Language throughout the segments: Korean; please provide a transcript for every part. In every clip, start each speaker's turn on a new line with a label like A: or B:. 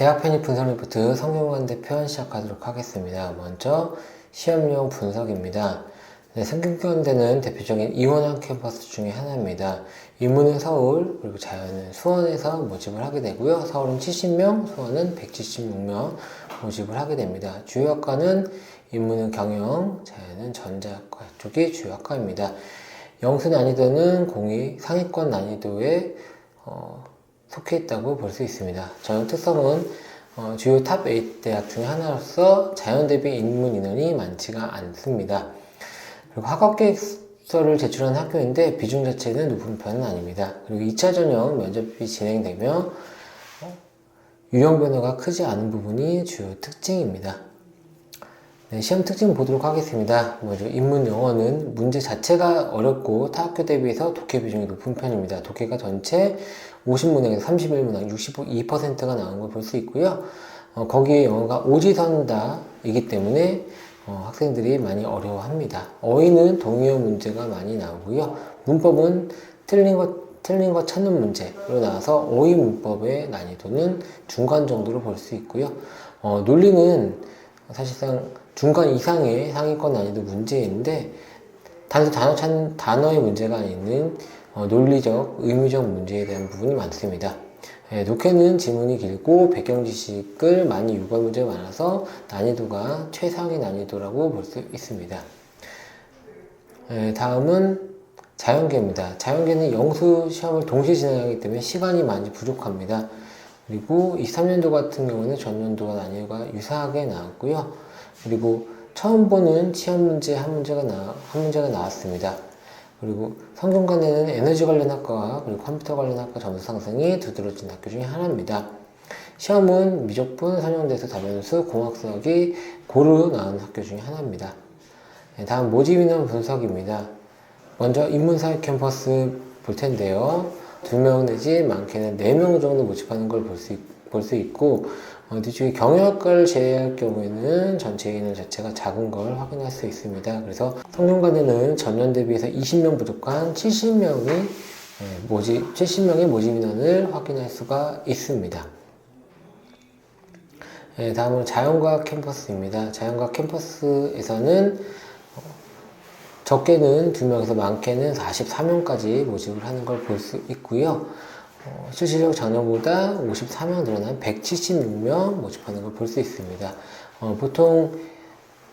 A: 대학 편입 분석 리포트 성균관대 편 시작하도록 하겠습니다. 먼저 시험용 분석입니다. 성균관대는 대표적인 이원형 캠퍼스 중에 하나입니다. 인문은 서울, 그리고 자연은 수원에서 모집을 하게 되고요. 서울은 70명, 수원은 176명 모집을 하게 됩니다. 주요 학과는 인문은 경영, 자연은 전자학과 쪽이 주요 학과입니다. 영수 난이도는 공이 상위권 난이도에 속해 있다고 볼 수 있습니다. 전형 특성은 주요 탑 8 대학 중에 하나로서 자연 대비 인문 인원이 많지가 않습니다. 그리고 학업계획서를 제출한 학교인데 비중 자체는 높은 편은 아닙니다. 그리고 2차 전형 면접이 진행되며 유형 변화가 크지 않은 부분이 주요 특징입니다. 네, 시험 특징 보도록 하겠습니다. 먼저 인문 영어는 문제 자체가 어렵고 타 학교 대비해서 독해 비중이 높은 편입니다. 독해가 전체 50문항에서 31문항, 62%가 나온 걸 볼 수 있고요. 거기에 영어가 오지선다이기 때문에 학생들이 많이 어려워합니다. 어휘는 동의어 문제가 많이 나오고요. 문법은 틀린 거 찾는 문제로 나와서 어휘 문법의 난이도는 중간 정도로 볼 수 있고요. 논리는 사실상 중간 이상의 상위권 난이도 문제인데 단순 단어의 문제가 아닌 논리적, 의미적 문제에 대한 부분이 많습니다. 독해는 지문이 길고 배경 지식을 많이 유발 문제가 많아서 난이도가 최상의 난이도라고 볼 수 있습니다. 다음은 자연계입니다. 자연계는 영수 시험을 동시에 진행하기 때문에 시간이 많이 부족합니다. 그리고 23년도 같은 경우는 전년도와 난이도가 유사하게 나왔고요. 그리고 처음 보는 시험 문제 한 문제가 나왔습니다. 그리고 성균관대는 에너지 관련 학과와 그리고 컴퓨터 관련 학과 점수 상승이 두드러진 학교 중에 하나입니다. 시험은 미적분, 선형대수, 다변수, 공학수학이 고루 나온 학교 중에 하나입니다. 다음 모집 인원 분석입니다. 먼저 인문사회 캠퍼스 볼 텐데요. 2명 내지 많게는 4명 정도 모집하는 걸 볼 수 있고 뒤쪽에 경영학과를 제외할 경우에는 전체 인원 자체가 작은 걸 확인할 수 있습니다. 그래서 성균관대는 전년 대비해서 20명 부족한 70명의 모집 인원을 확인할 수가 있습니다. 다음은 자연과학 캠퍼스입니다. 자연과학 캠퍼스에서는 적게는 2명에서 많게는 44명까지 모집을 하는 걸 볼 수 있고요. 실질적 작년보다 54명 늘어난 176명 모집하는 걸 볼 수 있습니다. 보통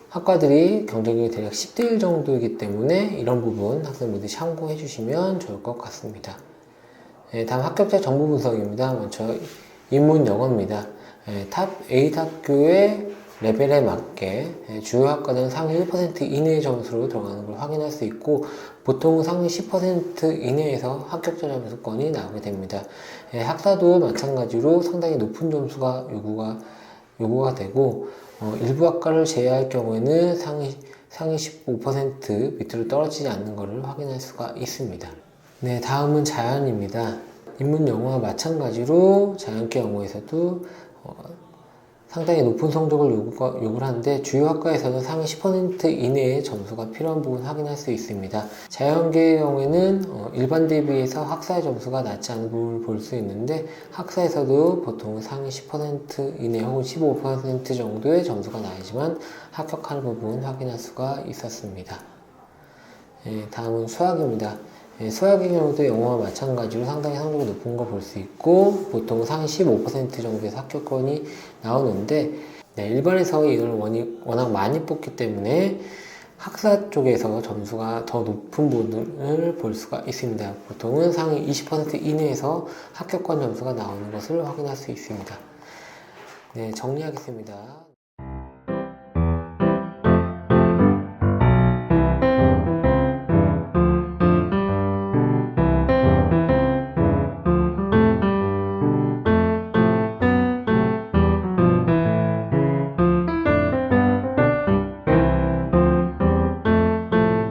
A: 학과들이 경쟁률이 대략 10대 1 정도이기 때문에 이런 부분 학생분들이 참고해 주시면 좋을 것 같습니다. 다음 합격자 정보 분석입니다. 먼저 인문 영어입니다. 탑 8 학교의 레벨에 맞게 주요 학과는 상위 1% 이내의 점수로 들어가는 걸 확인할 수 있고 보통 상위 10% 이내에서 합격자 점수권이 나오게 됩니다. 학사도 마찬가지로 상당히 높은 점수가 요구가 되고 일부 학과를 제외할 경우에는 상위 15% 밑으로 떨어지지 않는 것을 확인할 수가 있습니다. 네, 다음은 자연입니다. 인문 영어와 마찬가지로 자연계 영어에서도 상당히 높은 성적을 요구를 하는데 주요 학과에서는 상위 10% 이내의 점수가 필요한 부분 확인할 수 있습니다. 자연계의 경우에는 일반 대비해서 학사의 점수가 낮지 않은 부분을 볼 수 있는데 학사에서도 보통 상위 10% 이내 혹은 15% 정도의 점수가 나야지만 합격하는 부분 확인할 수가 있었습니다. 다음은 수학입니다. 수학의 경우도 영어와 마찬가지로 상당히 성적이 높은 걸 볼 수 있고 보통 상위 15% 정도에서 합격권이 나오는데 일반에서 이걸 워낙 많이 뽑기 때문에 학사 쪽에서 점수가 더 높은 부분을 볼 수가 있습니다. 보통은 상위 20% 이내에서 합격권 점수가 나오는 것을 확인할 수 있습니다. 네, 정리하겠습니다.